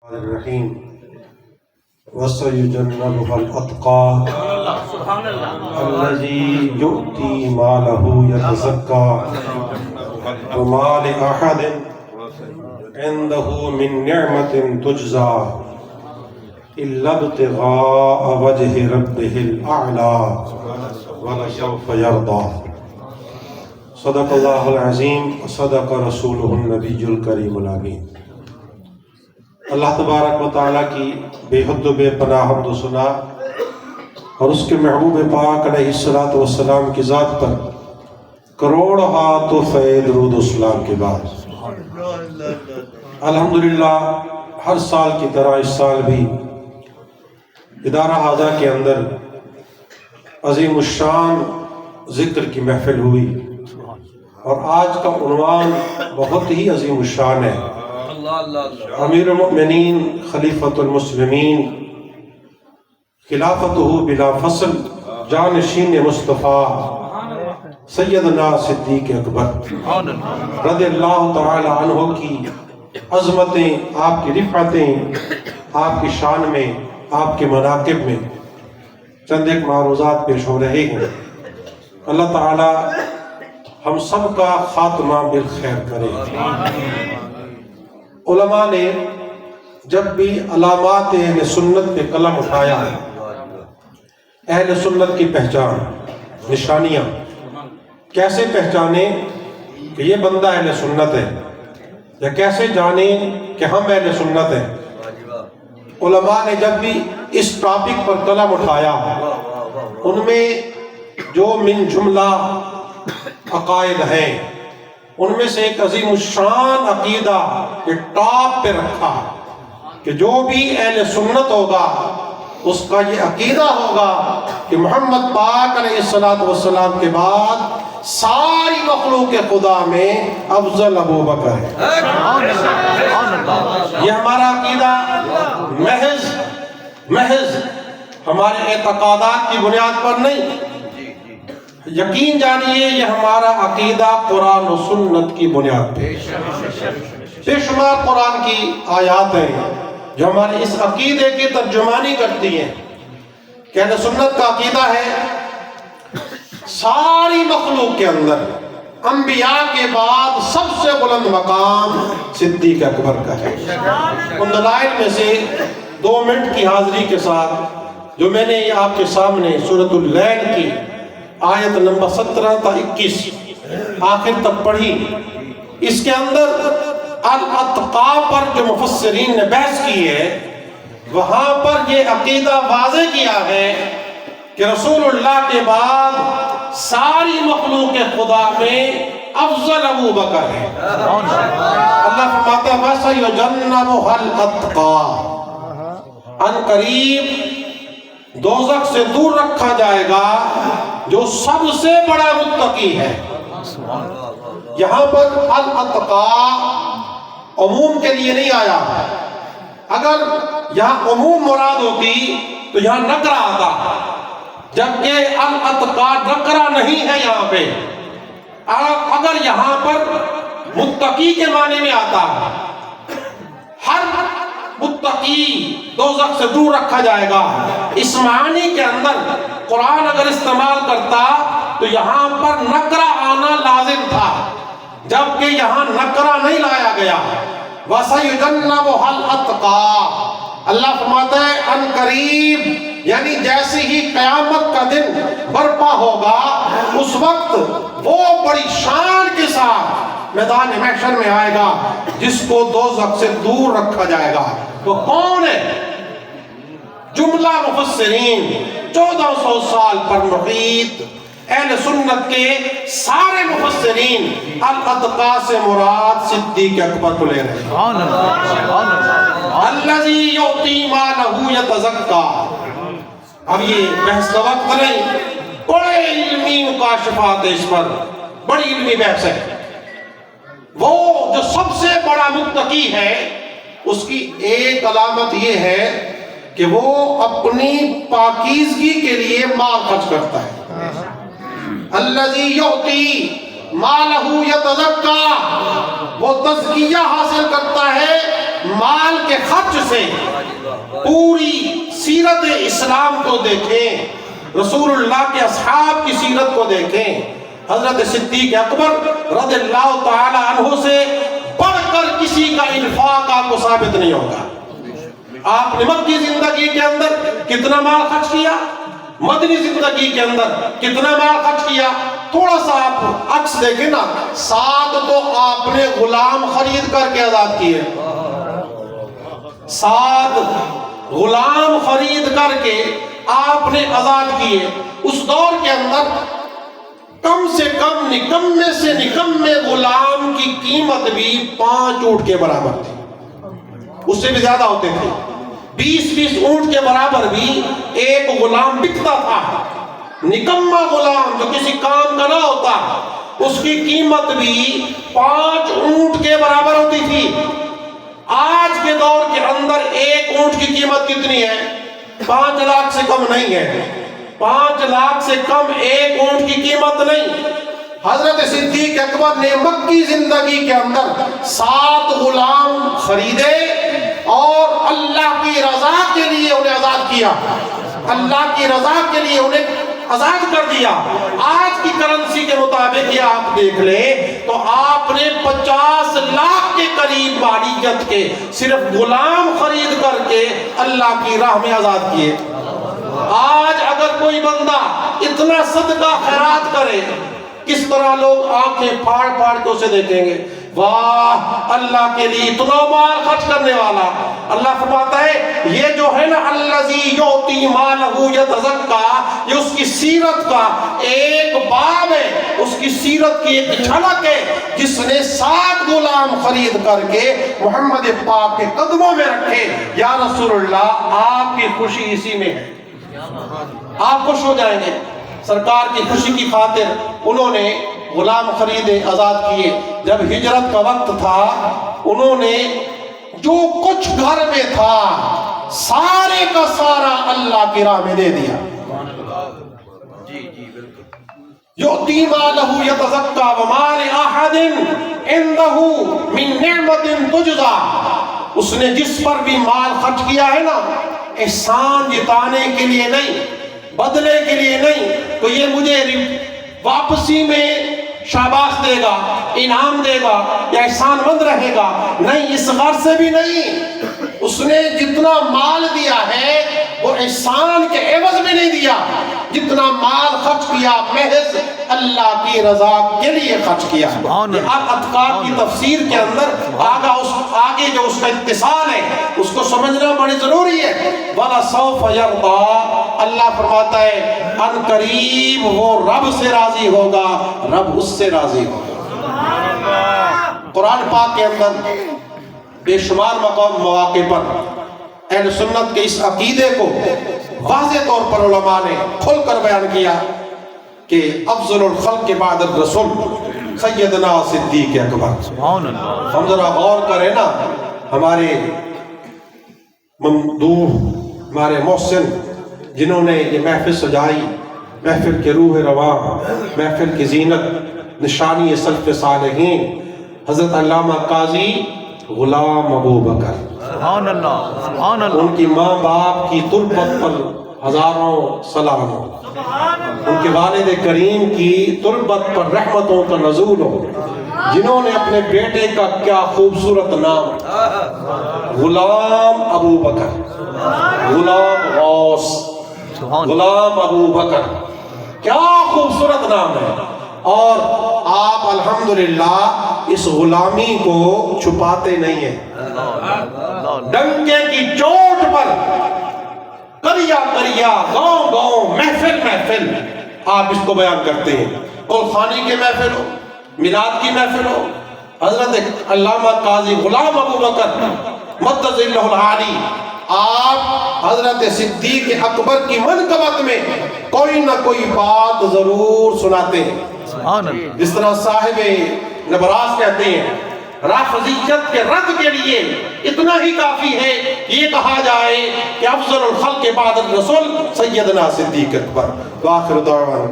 الرحیم وَسَيُجَنَّبُهَا الْأَتْقَى الَّذِي يُؤْتِي مَالَهُ يَتَزَكَّى وَمَا لِأَحَدٍ عِندَهُ مِن نِّعْمَةٍ تُجْزَى إِلَّا ابْتِغَاءَ وَجْهِ رَبِّهِ الْأَعْلَى وَلَسَوْفَ يَرْضَى صدق اللہ العظیم وصدق رسولہ النبی الکریم الامین۔ اللہ تبارک و تعالیٰ کی بے حد و بے پناہ حمد و ثنا اور اس کے محبوب پاک علیہ السلام کی ذات پر کروڑ ہاتھ و فیض درود و سلام کے بعد الحمدللہ ہر سال کی طرح اس سال بھی ادارہ ہاضہ کے اندر عظیم الشان ذکر کی محفل ہوئی اور آج کا عنوان بہت ہی عظیم الشان ہے۔ امیر المؤمنین خلیفۃ المسلمین خلافتہ بلا فصل جانشین مصطفیٰ سیدنا صدیق اکبر رضی اللہ تعالی عنہ کی عظمتیں، آپ کی رفعتیں آپ کی شان میں، آپ کے مناقب میں چند ایک معروضات پیش ہو رہے ہیں۔ اللہ تعالی ہم سب کا خاتمہ بالخیر کرے۔ علماء نے جب بھی علامات اہل سنت پہ قلم اٹھایا ہے، اہل سنت کی پہچان، نشانیاں کیسے پہچانے کہ یہ بندہ اہل سنت ہے، یا کیسے جانے کہ ہم اہل سنت ہیں، علماء نے جب بھی اس ٹاپک پر قلم اٹھایا ان میں جو من جملہ عقائد ہیں ان میں سے ایک عظیم الشان عقیدہ یہ ٹاپ پہ رکھا کہ جو بھی اہل سنت ہوگا اس کا یہ عقیدہ ہوگا کہ محمد پاک علیہ السلام کے بعد ساری مخلوق خدا میں افضل ابو بکر ہے۔ یہ ہمارا عقیدہ محض ہمارے اعتقادات کی بنیاد پر نہیں، یقین جانیے یہ ہمارا عقیدہ قرآن و سنت کی بنیاد پہ۔ بے شمار قرآن کی آیات ہیں جو ہمارے اس عقیدے کی ترجمانی کرتی ہیں کہ اہل سنت کا عقیدہ ہے ساری مخلوق کے اندر انبیاء کے بعد سب سے بلند مقام صدیق اکبر کا ہے۔ ان دلائل میں سے 2 منٹ کی حاضری کے ساتھ جو میں نے آپ کے سامنے سورۃ اللیل کی آیت نمبر 17 تا 21 آخر تک پڑھی، اس کے اندر الاتقا پر جو مفسرین نے بحث کی ہے وہاں پر یہ عقیدہ واضح کیا ہے کہ رسول اللہ کے بعد ساری مخلوق خدا میں افضل ابو بکر ہے۔ اللہ فرماتا ہے وَسَيُجَنَّبُهَا الْأَتْقَى، ان قریب دوزخ سے دور رکھا جائے گا جو سب سے بڑا متقی ہے۔ یہاں پر الاتقا عموم کے لیے نہیں آیا، اگر یہاں عموم مراد ہوتی تو یہاں نکرہ آتا، جبکہ الاتقا نکرہ نہیں ہے یہاں پہ۔ اگر یہاں پر متقی کے معنی میں آتا ہر متقی دوزخ سے دور رکھا جائے گا، اس معنی کے اندر قرآن اگر استعمال کرتا تو یہاں پر نکرہ آنا لازم تھا، جبکہ یہاں نکرہ نہیں لایا گیا۔ وَسَيُجَنَّبُهَا الْأَتْقَى، اللہ فرماتا ہے ان قریب، یعنی جیسے ہی قیامت کا دن برپا ہوگا اس وقت وہ بڑی شان کے ساتھ میدان محشر میں آئے گا جس کو دوزخ سے دور رکھا جائے گا۔ وہ کون ہے؟ جملہ مفسرین 1400 سال پر محیط اہل سنت کے سارے مفسرین الاتقا سے مراد صدیق اکبر کو لے رہے ہیں۔ الذی یؤتی مالہ یتزکیٰ، اب یہ بحث کا وقت نہیں، بڑے علمی مکاشفات ہے اس پر، بڑی علمی بحث ہے۔ وہ جو سب سے بڑا متقی ہے اس کی ایک علامت یہ ہے کہ وہ اپنی پاکیزگی کے لیے مال خرچ کرتا ہے۔ الذی یؤتی مالہ یتزکیٰ، وہ تزکیہ حاصل کرتا ہے مال کے خرچ سے پوری سیرت اسلام کو دیکھیں، رسول اللہ کے اصحاب کی سیرت کو دیکھیں، حضرت صدیق اکبر رضی اللہ تعالی عنہ سے بڑھ کر کسی کا انفاق آپ کو ثابت نہیں ہوگا۔ آپ نے مکی زندگی کے اندر کتنا مال خرچ کیا، مدنی زندگی کے اندر کتنا مال خرچ کیا؟ تھوڑا سا آپ عکس دیکھیں نا، 7 تو آپ نے غلام خرید کر کے آزاد کیے، 7 غلام خرید کر کے آپ نے آزاد کیے۔ اس دور کے اندر کم سے کم نکمے سے نکمے غلام کی قیمت بھی 5 اونٹ کے برابر تھی، اس سے بھی زیادہ ہوتے تھے۔ 20 اونٹ کے برابر بھی ایک غلام بکتا تھا۔ نکمہ غلام جو کسی کام کا نہ ہوتا، اس کی قیمت بھی 5 اونٹ کے برابر ہوتی تھی۔ آج کے دور کے اندر ایک اونٹ کی قیمت کتنی ہے؟ 5 لاکھ سے کم نہیں ہے، 5 لاکھ سے کم ایک اونٹ کی قیمت نہیں۔ حضرت صدیق اکبر نے مکی زندگی کے اندر 7 غلام خریدے اور اللہ کی رضا کے لیے انہیں آزاد کیا، اللہ کی رضا کے لیے انہیں آزاد کر دیا۔ آج کی کرنسی کے مطابق یہ آپ دیکھ لیں تو آپ نے 50 لاکھ کے قریب مالیت کے صرف غلام خرید کر کے اللہ کی راہ میں آزاد کیے۔ آج اگر کوئی بندہ اتنا صدقہ خیرات کرے، کس طرح لوگ آنکھیں پھاڑ پھاڑ کے اسے دیکھیں گے، واہ اللہ کے لیے اتنا مال خرچ کرنے والا۔ اللہ فرماتا ہے یہ جو ہے نا الذی یؤتی مالہ یتزکا، یہ اس کی سیرت کا ایک باب ہے، اس کی سیرت کی ایک جھلک ہے، جس نے 7 غلام خرید کر کے محمد پاک کے قدموں میں رکھے۔ یا رسول اللہ آپ کی خوشی اسی میں ہے، آپ خوش ہو جائیں گے۔ سرکار کی خوشی کی خاطر انہوں نے غلام خریدے، آزاد کیے۔ جب ہجرت کا وقت تھا، انہوں نے جو کچھ گھر میں تھا سارے کا سارا اللہ کی راہ میں دے دیا۔ یؤتی مالہ یتزکا وما لأحد عنده من نعمت تجزا، اس نے جس پر بھی مال خرچ کیا ہے نا، احسان جتانے کے لیے نہیں، بدلے کے لیے نہیں، تو یہ مجھے واپسی میں شاباش دے گا، انعام دے گا یا احسان مند رہے گا، نہیں، اس غرض سے بھی نہیں۔ اس نے جتنا مال دیا ہے وہ احسان کے عوض میں نہیں دیا، جتنا مال خرچ کیا محض اللہ کی رضا کے لیے خرچ کیا۔ اتقاء کی تفسیر کے اندر آگے جو اس کا اتصال ہے اس کو سمجھنا بڑی ضروری ہے۔ وَلَسَوْفَ يَرْضَىٰ، اللہ فرماتا ہے ان قریب وہ رب سے راضی ہوگا، رب اس سے راضی ہوگا۔ قرآن پاک کے اندر بے شمار مواقع پر اہل سنت کے اس عقیدے کو واضح طور پر علماء نے کھل کر بیان کیا کہ افضل الخلق کے بعد الرسول سیدنا صدیق اکبر۔ ہم ذرا غور کریں نا، ہمارے ممدوح، ہمارے محسن جنہوں نے یہ محفل سجائی، محفل کے روح رواں، محفل کی زینت، نشانی سلف صالحین، حضرت علامہ قاضی غلام ابو بکر، سبحان اللہ، سبحان اللہ، ان کی ماں باپ کی تربت پر ہزاروں سلام ہو، ان کے والد کریم کی تربت پر رحمتوں کا نزول ہو، جنہوں نے اپنے بیٹے کا کیا خوبصورت نام غلام ابو بکر، غلام غوث، غلام ابو بکر، کیا خوبصورت نام ہے۔ اور آپ الحمدللہ اس غلامی کو چھپاتے نہیں ہیں، ڈنکے کی چوٹ پر کریا کریا، گاؤں گاؤں، محفل محفل آپ اس کو بیان کرتے ہیں۔ قول خانی کے محفل ہو، میلاد کی محفل ہو، حضرت علامہ قاضی غلام ابو بکر مدد اللہ العالی، آپ حضرت صدیق اکبر کی منقبت میں کوئی نہ کوئی بات ضرور سناتے ہیں۔ جس طرح صاحب نبراس کہتے ہیں رافضیت کے رد کے لیے اتنا ہی کافی ہے یہ کہا جائے کہ افضل الخلق کے بعد الرسول سیدنا صدیق اکبر۔ وآخر دعوانا